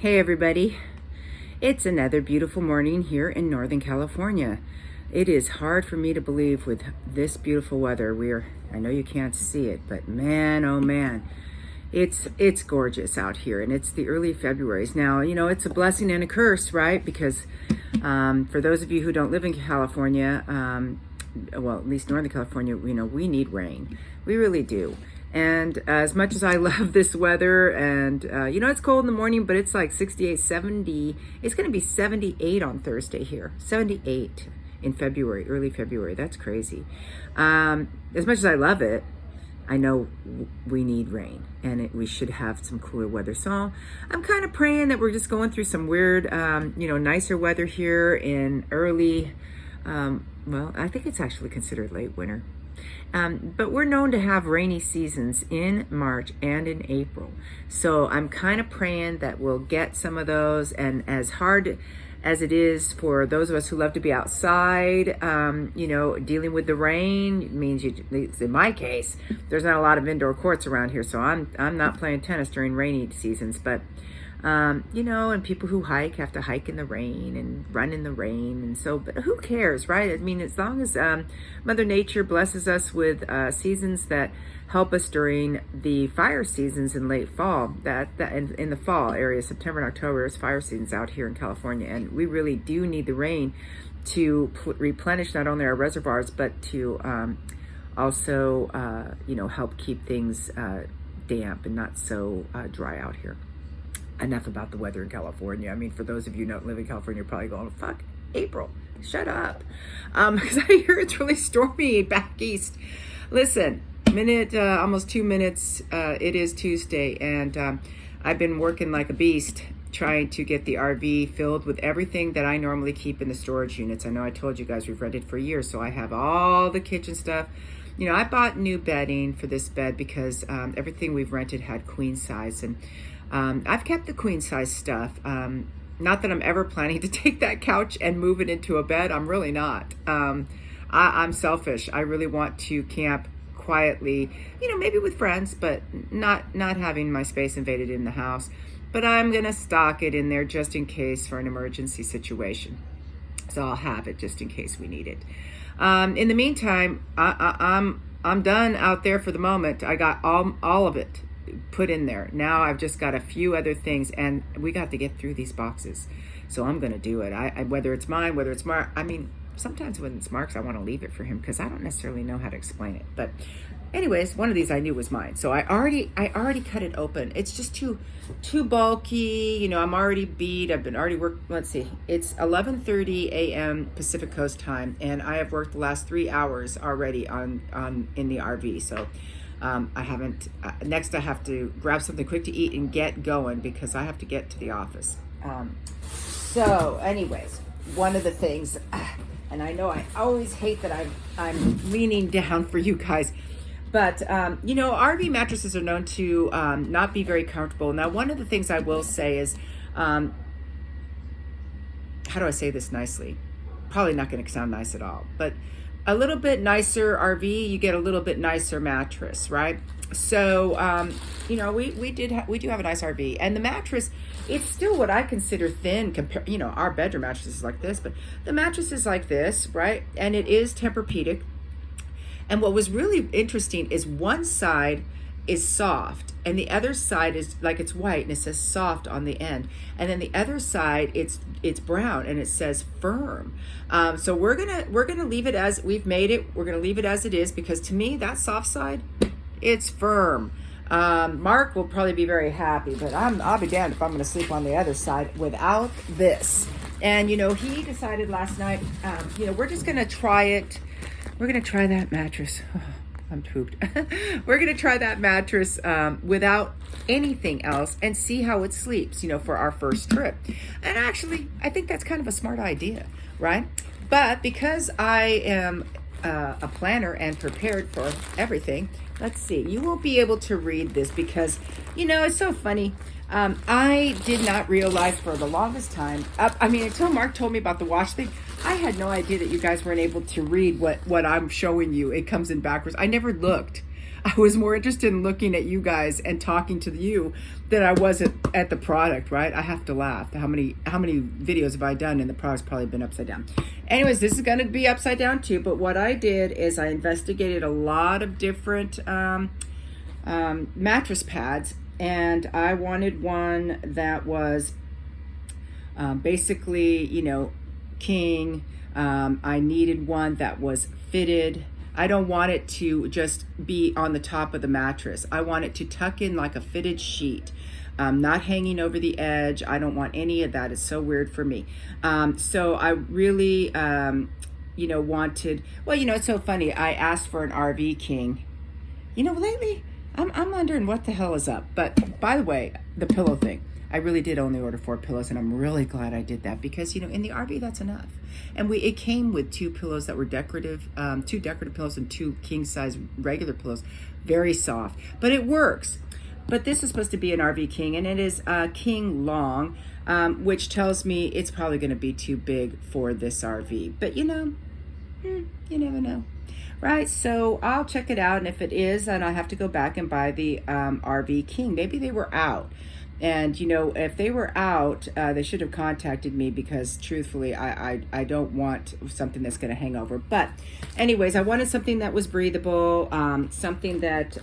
Hey everybody, it's another beautiful morning here in Northern California. It is hard for me to believe with this beautiful weather. I know you can't see it, but man, oh man, it's gorgeous out here, and it's the early Februarys. Now, it's a blessing and a curse, right? Because for those of you who don't live in California, well, at least Northern California, we need rain. We really do. And as much as I love this weather, and it's cold in the morning, but it's like 68, 70. It's going to be 78 on Thursday here. 78 in February, early February. That's crazy. As much as I love it, I know we need rain, and we should have some cooler weather. So I'm kind of praying that we're just going through some weird, nicer weather here in early, well, I think it's actually considered late winter. But we're known to have rainy seasons in March and in April. So I'm kind of praying that we'll get some of those. And as hard as it is for those of us who love to be outside, dealing with the rain means, at least in my case, there's not a lot of indoor courts around here. So I'm not playing tennis during rainy seasons. But and people who hike have to hike in the rain and run in the rain. And so, but who cares, right? I mean, as long as Mother Nature blesses us with seasons that help us during the fire seasons in late fall, that in the fall area, September and October is fire seasons out here in California. And we really do need the rain to replenish not only our reservoirs, but to also, help keep things damp and not so dry out here. Enough about the weather in California. I mean, for those of you who don't live in California, you're probably going, fuck, April, shut up. Because I hear it's really stormy back east. Listen, almost 2 minutes, it is Tuesday, and I've been working like a beast trying to get the RV filled with everything that I normally keep in the storage units. I know I told you guys we've rented for years, so I have all the kitchen stuff. I bought new bedding for this bed because everything we've rented had queen size, and I've kept the queen size stuff. Not that I'm ever planning to take that couch and move it into a bed. I'm really not. I'm selfish. I really want to camp quietly, maybe with friends, but not having my space invaded in the house. But I'm going to stock it in there just in case for an emergency situation. So I'll have it just in case we need it. In the meantime, I'm done out there for the moment. I got all of it put in there. Now I've just got a few other things, and we got to get through these boxes. So I'm going to do it. I whether it's mine, whether it's Mark. I mean, sometimes when it's Mark's, I want to leave it for him because I don't necessarily know how to explain it. But anyways, one of these I knew was mine. So I already cut it open. It's just too bulky. I'm already beat. I've been already worked. Let's see. It's 11:30 a.m. Pacific Coast time, and I have worked the last 3 hours already on in the RV. So I haven't, next I have to grab something quick to eat and get going because I have to get to the office. So anyways, one of the things, and I know I always hate that I'm leaning down for you guys, but, RV mattresses are known to not be very comfortable. Now, one of the things I will say is, how do I say this nicely? Probably not going to sound nice at all, but a little bit nicer RV, you get a little bit nicer mattress, right? So, we do have a nice RV, and the mattress, it's still what I consider thin compared, our bedroom mattress is like this, but the mattress is like this, right? And it is Tempur-Pedic. And what was really interesting is one side is soft and the other side is like, it's white and it says soft on the end, and then the other side it's brown and it says firm. So we're gonna leave it as we've made it. We're gonna leave it as it is because to me that soft side, it's firm. Mark will probably be very happy, but I'll be damned if I'm gonna sleep on the other side without this. And he decided last night, we're just gonna try it. We're gonna try that mattress. I'm pooped. We're going to try that mattress without anything else and see how it sleeps, for our first trip. And actually, I think that's kind of a smart idea, right? But because I am a planner and prepared for everything, let's see. You won't be able to read this because, it's so funny. I did not realize for the longest time, until Mark told me about the wash thing, I had no idea that you guys weren't able to read what I'm showing you. It comes in backwards. I never looked. I was more interested in looking at you guys and talking to you than I was at the product, right? I have to laugh. How many videos have I done and the product's probably been upside down? Anyways, this is going to be upside down too, but what I did is I investigated a lot of different mattress pads, and I wanted one that was basically, you know, king. I needed one that was fitted. I don't want it to just be on the top of the mattress. I want it to tuck in like a fitted sheet, not hanging over the edge. I don't want any of that. It's so weird for me. So I really, you know, wanted, well, you know, it's so funny. I asked for an RV king. You know, lately I'm wondering what the hell is up. But by the way, the pillow thing, I really did only order 4 pillows, and I'm really glad I did that because, you know, in the RV, that's enough. And it came with 2 pillows that were decorative, 2 decorative pillows and 2 king size regular pillows, very soft, but it works. But this is supposed to be an RV king, and it is king long, which tells me it's probably going to be too big for this RV. But you know, you never know. Right, so I'll check it out, and if it is, then I have to go back and buy the RV king. Maybe they were out. And, you know, if they were out, they should have contacted me because, truthfully, I don't want something that's going to hang over. But anyways, I wanted something that was breathable, something that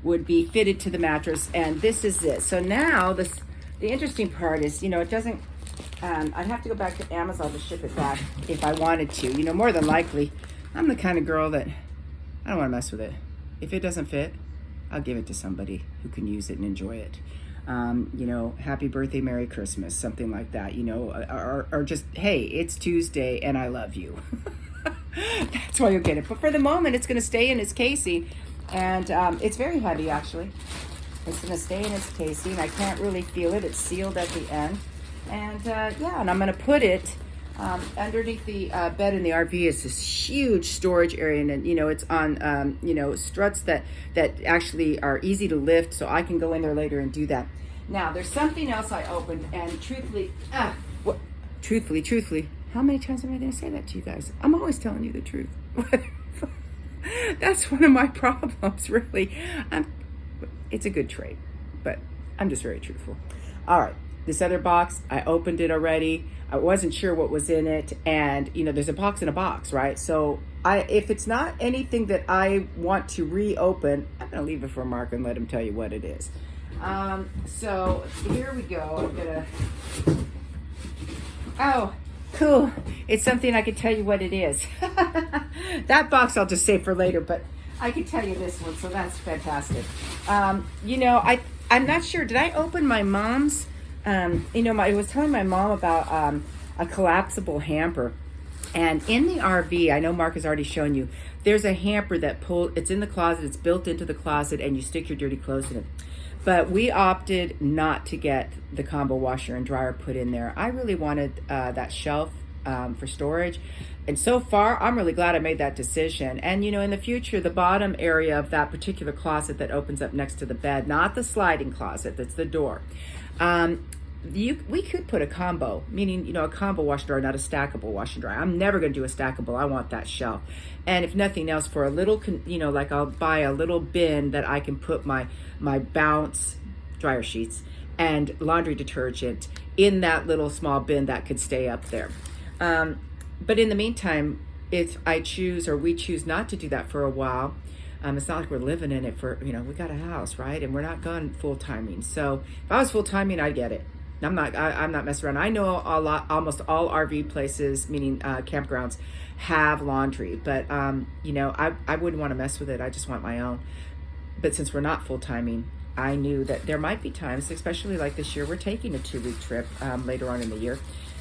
would be fitted to the mattress, and this is it. So now the interesting part is, you know, it doesn't, I'd have to go back to Amazon to ship it back if I wanted to. You know, more than likely, I'm the kind of girl that I don't want to mess with it. If it doesn't fit, I'll give it to somebody who can use it and enjoy it. You know, happy birthday, Merry Christmas, something like that, you know, or just, hey, it's Tuesday and I love you. That's why you'll get it. But for the moment, it's going to stay in its casing, and it's very heavy, actually. It's going to stay in its casing. I can't really feel it. It's sealed at the end. And yeah, and I'm going to put it underneath the bed in the RV. Is this huge storage area, and you know, it's on you know, struts that actually are easy to lift, so I can go in there later and do that. Now there's something else I opened, and truthfully, how many times am I going to say that to you guys? I'm always telling you the truth. That's one of my problems, really. It's a good trait, but I'm just very truthful. All right, this other box, I opened it already. I wasn't sure what was in it, and you know, there's a box in a box, right? So if it's not anything that I want to reopen, I'm gonna leave it for Mark and let him tell you what it is. So here we go. Oh, cool. It's something I can tell you what it is. That box I'll just save for later, but I can tell you this one, so that's fantastic. You know, I'm not sure, did I open my mom's, you know, I was telling my mom about a collapsible hamper. And in the RV, I know Mark has already shown you, there's a hamper that it's in the closet, it's built into the closet, and you stick your dirty clothes in it. But we opted not to get the combo washer and dryer put in there. I really wanted that shelf for storage. And so far, I'm really glad I made that decision. And, you know, in the future, the bottom area of that particular closet that opens up next to the bed, not the sliding closet, that's the door, we could put a combo, meaning, you know, a combo wash and dryer, not a stackable wash and dryer. I'm never going to do a stackable. I want that shelf. And if nothing else, for a little, you know, like I'll buy a little bin that I can put my Bounce dryer sheets and laundry detergent in that little small bin that could stay up there. But in the meantime, if I choose, or we choose not to do that for a while, it's not like we're living in it for, you know, we got a house, right? And we're not gone full timing. So if I was full timing, I'd get it. I'm not messing around. I know almost all RV places, meaning campgrounds, have laundry, but you know, I wouldn't want to mess with it. I just want my own. But since we're not full timing, I knew that there might be times, especially like this year, we're taking a 2-week trip later on in the year,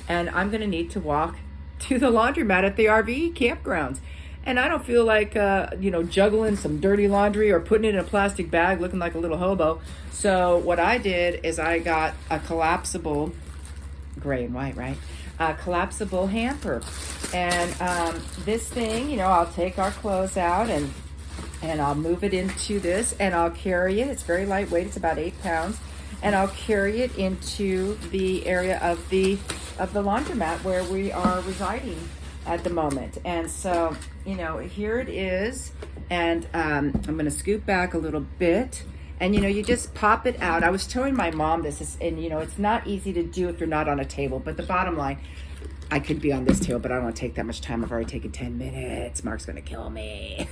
and I'm going to need to walk to the laundromat at the RV campgrounds. And I don't feel like, you know, juggling some dirty laundry or putting it in a plastic bag looking like a little hobo. So what I did is I got a collapsible, gray and white, right? A collapsible hamper. And this thing, you know, I'll take our clothes out and I'll move it into this, and I'll carry it. It's very lightweight. It's about 8 pounds. And I'll carry it into the area of the laundromat where we are residing at the moment. And so, you know, here it is. And I'm going to scoot back a little bit. And, you know, you just pop it out. I was telling my mom this, and, you know, it's not easy to do if you're not on a table. But the bottom line, I could be on this table, but I don't want to take that much time. I've already taken 10 minutes. Mark's going to kill me.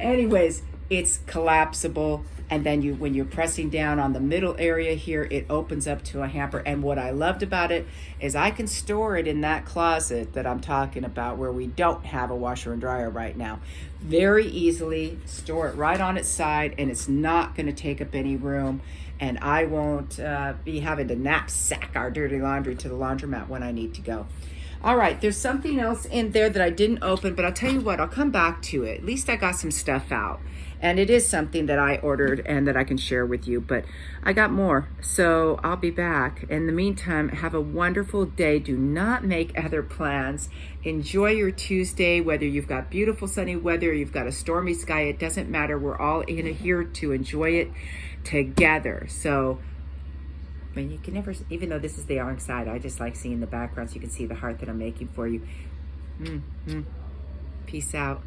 Anyways, it's collapsible. And then when you're pressing down on the middle area here, it opens up to a hamper. And what I loved about it is I can store it in that closet that I'm talking about where we don't have a washer and dryer right now. Very easily store it right on its side, and it's not going to take up any room. And I won't be having to knapsack our dirty laundry to the laundromat when I need to go. All right, there's something else in there that I didn't open, but I'll tell you what, I'll come back to it. At least I got some stuff out. And it is something that I ordered and that I can share with you, but I got more. So I'll be back. In the meantime, have a wonderful day. Do not make other plans. Enjoy your Tuesday, whether you've got beautiful sunny weather or you've got a stormy sky. It doesn't matter. We're all in here to enjoy it together. So, I mean, you can never, even though this is the wrong side, I just like seeing the background so you can see the heart that I'm making for you. Peace out.